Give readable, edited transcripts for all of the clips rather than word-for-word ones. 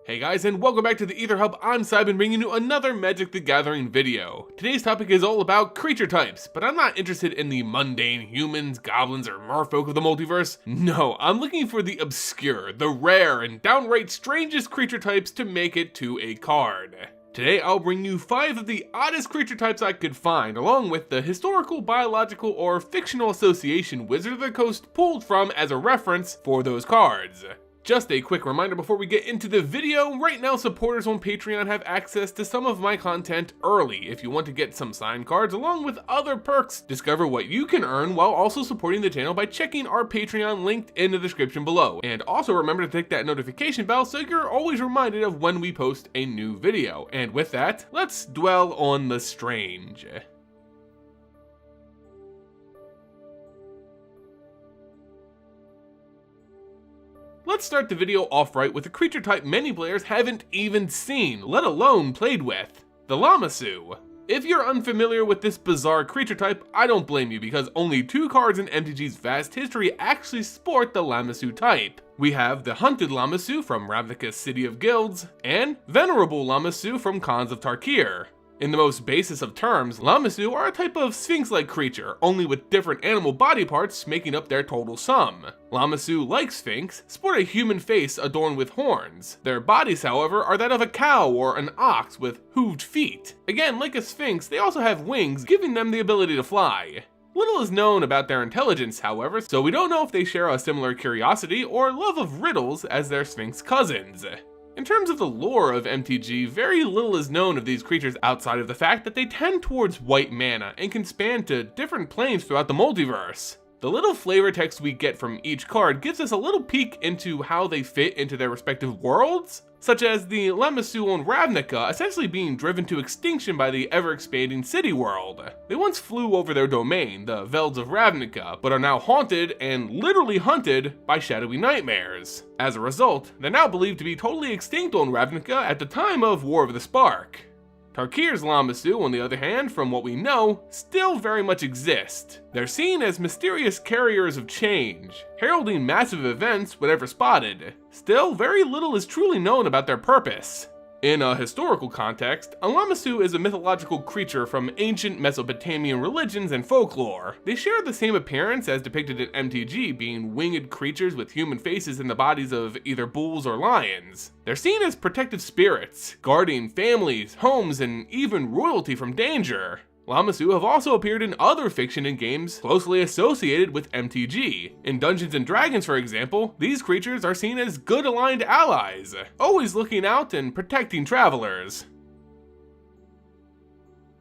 Hey guys, and welcome back to the Aether Hub. I'm Simon, bringing you another Magic the Gathering video. Today's topic is all about creature types, but I'm not interested in the mundane humans, goblins, or merfolk of the multiverse. No, I'm looking for the obscure, the rare, and downright strangest creature types to make it to a card. Today I'll bring you 5 of the oddest creature types I could find, along with the historical, biological, or fictional association Wizard of the Coast pulled from as a reference for those cards. Just a quick reminder before we get into the video, right now supporters on Patreon have access to some of my content early. If you want to get some signed cards along with other perks, discover what you can earn while also supporting the channel by checking our Patreon linked in the description below. And also remember to click that notification bell so you're always reminded of when we post a new video. And with that, let's dwell on the strange. Let's start the video off right with a creature type many players haven't even seen, let alone played with: the lamasu. If you're unfamiliar with this bizarre creature type, I don't blame you, because only 2 cards in MTG's vast history actually sport the lamasu type. We have the Hunted Lamasu from Ravnica's City of Guilds, and Venerable Lamasu from Khans of Tarkir. In the most basis of terms, lamasu are a type of sphinx-like creature, only with different animal body parts making up their total sum. Lamasu, like sphinx, sport a human face adorned with horns. Their bodies, however, are that of a cow or an ox with hooved feet. Again, like a sphinx, they also have wings, giving them the ability to fly. Little is known about their intelligence, however, so we don't know if they share a similar curiosity or love of riddles as their sphinx cousins. In terms of the lore of MTG, very little is known of these creatures outside of the fact that they tend towards white mana and can span to different planes throughout the multiverse. The little flavor text we get from each card gives us a little peek into how they fit into their respective worlds, such as the lamasu on Ravnica essentially being driven to extinction by the ever-expanding city world. They once flew over their domain, the Velds of Ravnica, but are now haunted and literally hunted by shadowy nightmares. As a result, they're now believed to be totally extinct on Ravnica at the time of War of the Spark. Tarkir's lamasu, on the other hand, from what we know, still very much exist. They're seen as mysterious carriers of change, heralding massive events whenever spotted. Still, very little is truly known about their purpose. In a historical context, a lamasu is a mythological creature from ancient Mesopotamian religions and folklore. They share the same appearance as depicted in MTG, being winged creatures with human faces in the bodies of either bulls or lions. They're seen as protective spirits, guarding families, homes, and even royalty from danger. Lamasu have also appeared in other fiction and games closely associated with MTG. In Dungeons & Dragons, for example, these creatures are seen as good aligned allies, always looking out and protecting travelers.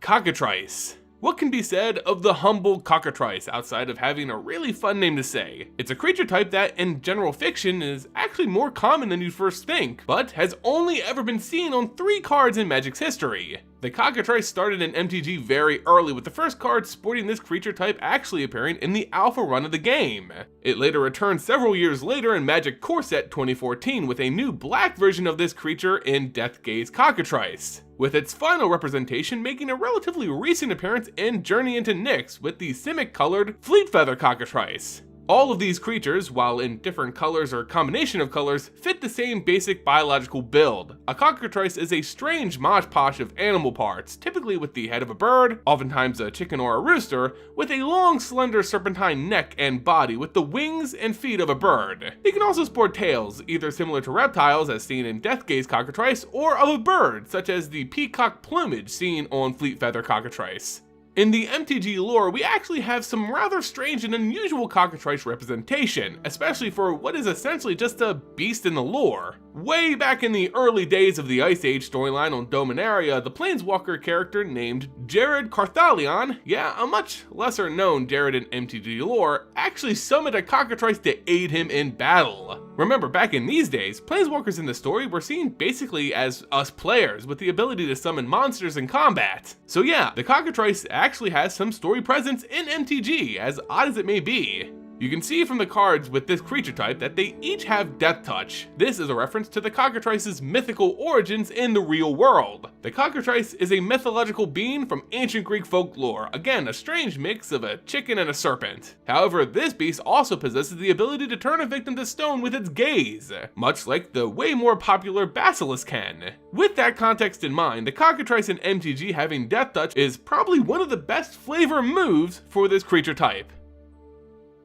Cockatrice. What can be said of the humble Cockatrice outside of having a really fun name to say? It's a creature type that, in general fiction, is actually more common than you'd first think, but has only ever been seen on 3 cards in Magic's history. The Cockatrice started in MTG very early, with the first card sporting this creature type actually appearing in the alpha run of the game. It later returned several years later in Magic Core Set 2014 with a new black version of this creature in Deathgaze Cockatrice, with its final representation making a relatively recent appearance in Journey into Nyx with the Simic-colored Fleetfeather Cockatrice. All of these creatures, while in different colors or combination of colors, fit the same basic biological build. A cockatrice is a strange mosh-posh of animal parts, typically with the head of a bird, oftentimes a chicken or a rooster, with a long slender serpentine neck and body with the wings and feet of a bird. They can also sport tails, either similar to reptiles as seen in Deathgaze Cockatrice, or of a bird, such as the peacock plumage seen on Fleetfeather Cockatrice. In the MTG lore, we actually have some rather strange and unusual cockatrice representation, especially for what is essentially just a beast in the lore. Way back in the early days of the Ice Age storyline on Dominaria, the Planeswalker character named Jared Carthalion, yeah, a much lesser known Jared in MTG lore, actually summoned a cockatrice to aid him in battle. Remember, back in these days, Planeswalkers in the story were seen basically as us players with the ability to summon monsters in combat. So yeah, the cockatrice actually has some story presence in MTG, as odd as it may be. You can see from the cards with this creature type that they each have Death Touch. This is a reference to the Cockatrice's mythical origins in the real world. The Cockatrice is a mythological being from ancient Greek folklore, again a strange mix of a chicken and a serpent. However, this beast also possesses the ability to turn a victim to stone with its gaze, much like the way more popular Basilisk can. With that context in mind, the Cockatrice in MTG having Death Touch is probably one of the best flavor moves for this creature type.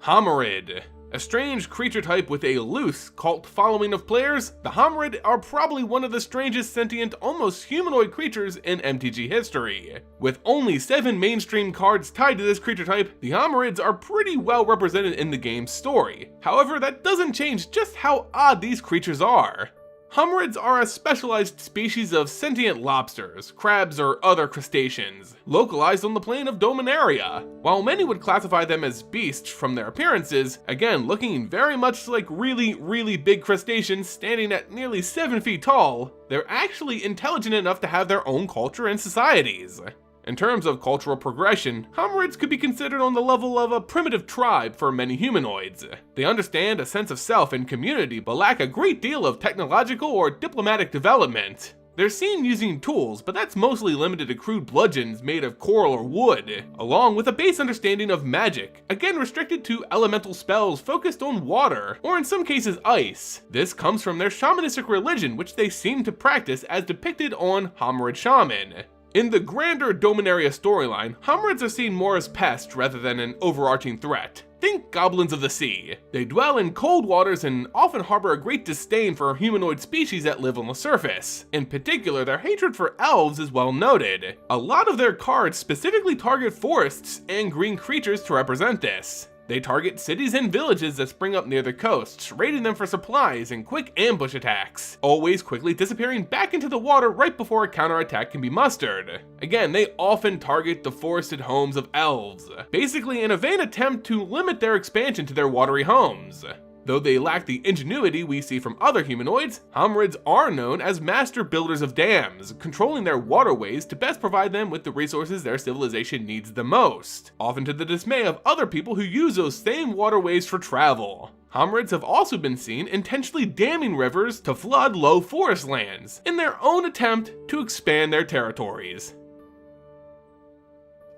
Hamrid. A strange creature type with a loose cult following of players, the Hamrid are probably one of the strangest sentient, almost humanoid creatures in MTG history. With only 7 mainstream cards tied to this creature type, the Hamrids are pretty well represented in the game's story. However, that doesn't change just how odd these creatures are. Hamrids are a specialized species of sentient lobsters, crabs, or other crustaceans, localized on the plane of Dominaria. While many would classify them as beasts from their appearances, again looking very much like really big crustaceans standing at nearly 7 feet tall, they're actually intelligent enough to have their own culture and societies. In terms of cultural progression, Hamrids could be considered on the level of a primitive tribe for many humanoids. They understand a sense of self and community, but lack a great deal of technological or diplomatic development. They're seen using tools, but that's mostly limited to crude bludgeons made of coral or wood, along with a base understanding of magic, again restricted to elemental spells focused on water, or in some cases ice. This comes from their shamanistic religion, which they seem to practice as depicted on Hamrid Shaman. In the grander Dominaria storyline, Hamrids are seen more as pests rather than an overarching threat. Think goblins of the sea. They dwell in cold waters and often harbor a great disdain for humanoid species that live on the surface. In particular, their hatred for elves is well noted. A lot of their cards specifically target forests and green creatures to represent this. They target cities and villages that spring up near the coasts, raiding them for supplies and quick ambush attacks, always quickly disappearing back into the water right before a counterattack can be mustered. Again, they often target the forested homes of elves, basically in a vain attempt to limit their expansion to their watery homes. Though they lack the ingenuity we see from other humanoids, Hamrids are known as master builders of dams, controlling their waterways to best provide them with the resources their civilization needs the most, often to the dismay of other people who use those same waterways for travel. Hamrids have also been seen intentionally damming rivers to flood low forest lands, in their own attempt to expand their territories.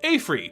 Aether.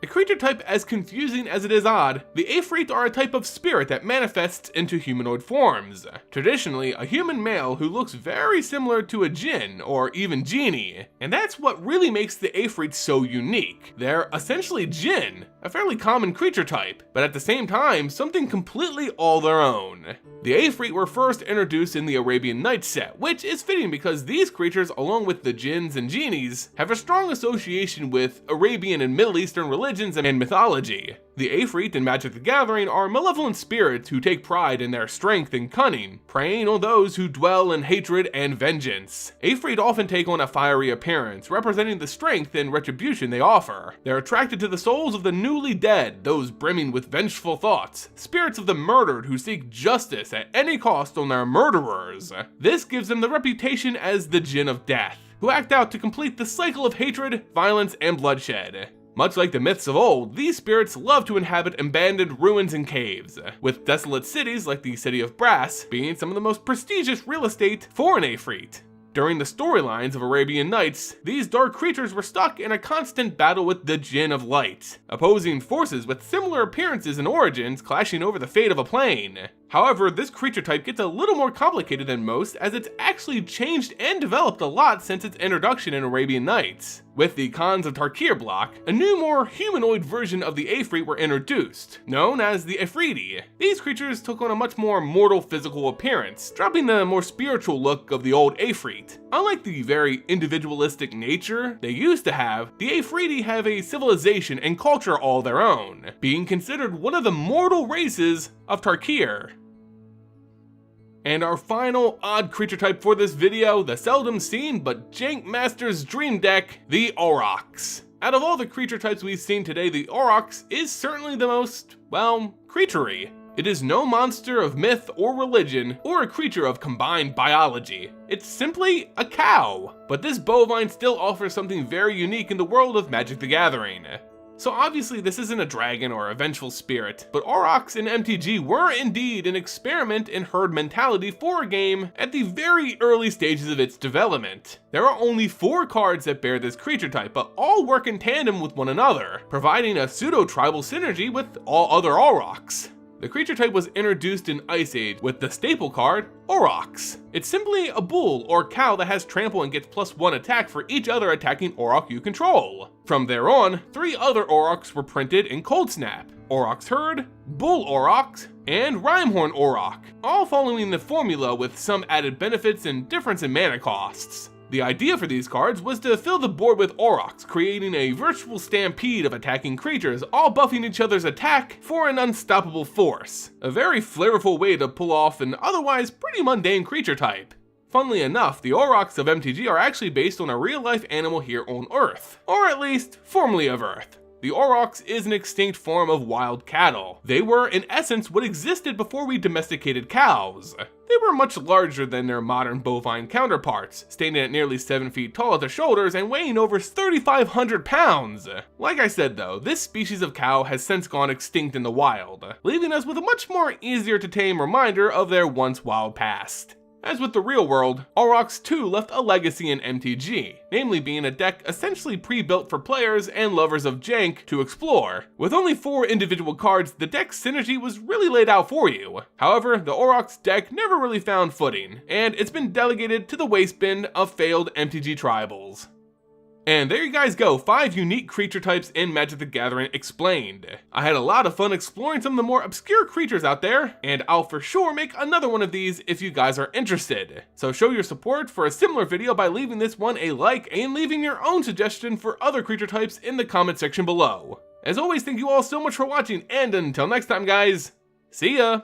A creature type as confusing as it is odd, the Aether are a type of spirit that manifests into humanoid forms. Traditionally, a human male who looks very similar to a djinn or even genie. And that's what really makes the Aether so unique. They're essentially djinn, a fairly common creature type, but at the same time, something completely all their own. The Aether were first introduced in the Arabian Nights set, which is fitting because these creatures, along with the jinns and genies, have a strong association with Arabian and Middle Eastern religions and mythology. The Aether in Magic the Gathering are malevolent spirits who take pride in their strength and cunning, preying on those who dwell in hatred and vengeance. Aether often take on a fiery appearance, representing the strength and retribution they offer. They're attracted to the souls of the newly dead, those brimming with vengeful thoughts, spirits of the murdered who seek justice at any cost on their murderers. This gives them the reputation as the Djinn of Death, who act out to complete the cycle of hatred, violence, and bloodshed. Much like the myths of old, these spirits love to inhabit abandoned ruins and caves, with desolate cities like the City of Brass being some of the most prestigious real estate for an Aether. During the storylines of Arabian Nights, these dark creatures were stuck in a constant battle with the Djinn of Light, opposing forces with similar appearances and origins clashing over the fate of a plane. However, this creature type gets a little more complicated than most, as it's actually changed and developed a lot since its introduction in Arabian Nights. With the Khans of Tarkir block, a new, more humanoid version of the Aether were introduced, known as the Afridi. These creatures took on a much more mortal physical appearance, dropping the more spiritual look of the old Aether. Unlike the very individualistic nature they used to have, the Afridi have a civilization and culture all their own, being considered one of the mortal races of Tarkir. And our final odd creature type for this video, the seldom seen but jank master's dream deck, the Aurochs. Out of all the creature types we've seen today, the Aurochs is certainly the most, well, creaturey. It is no monster of myth or religion, or a creature of combined biology. It's simply a cow. But this bovine still offers something very unique in the world of Magic the Gathering. So obviously this isn't a dragon or a vengeful spirit, but Aurochs in MTG were indeed an experiment in herd mentality for a game at the very early stages of its development. There are only 4 cards that bear this creature type, but all work in tandem with one another, providing a pseudo-tribal synergy with all other Aurochs. The creature type was introduced in Ice Age with the staple card, Aurochs. It's simply a bull or cow that has trample and gets +1 attack for each other attacking Auroch you control. From there on, 3 other Aurochs were printed in Cold Snap: Auroch's Herd, Bull Aurochs, and Rhymehorn Auroch, all following the formula with some added benefits and difference in mana costs. The idea for these cards was to fill the board with Aurochs, creating a virtual stampede of attacking creatures, all buffing each other's attack for an unstoppable force. A very flavorful way to pull off an otherwise pretty mundane creature type. Funnily enough, the Aurochs of MTG are actually based on a real-life animal here on Earth, or at least formerly of Earth. The Aurochs is an extinct form of wild cattle. They were, in essence, what existed before we domesticated cows. They were much larger than their modern bovine counterparts, standing at nearly 7 feet tall at the shoulders and weighing over 3,500 pounds. Like I said though, this species of cow has since gone extinct in the wild, leaving us with a much more easier to tame reminder of their once wild past. As with the real world, Aurochs too left a legacy in MTG, namely being a deck essentially pre-built for players and lovers of jank to explore. With only 4 individual cards, the deck's synergy was really laid out for you. However, the Aurochs deck never really found footing, and it's been delegated to the waste bin of failed MTG tribals. And there you guys go, 5 unique creature types in Magic the Gathering explained. I had a lot of fun exploring some of the more obscure creatures out there, and I'll for sure make another one of these if you guys are interested. So show your support for a similar video by leaving this one a like and leaving your own suggestion for other creature types in the comment section below. As always, thank you all so much for watching, and until next time guys, see ya!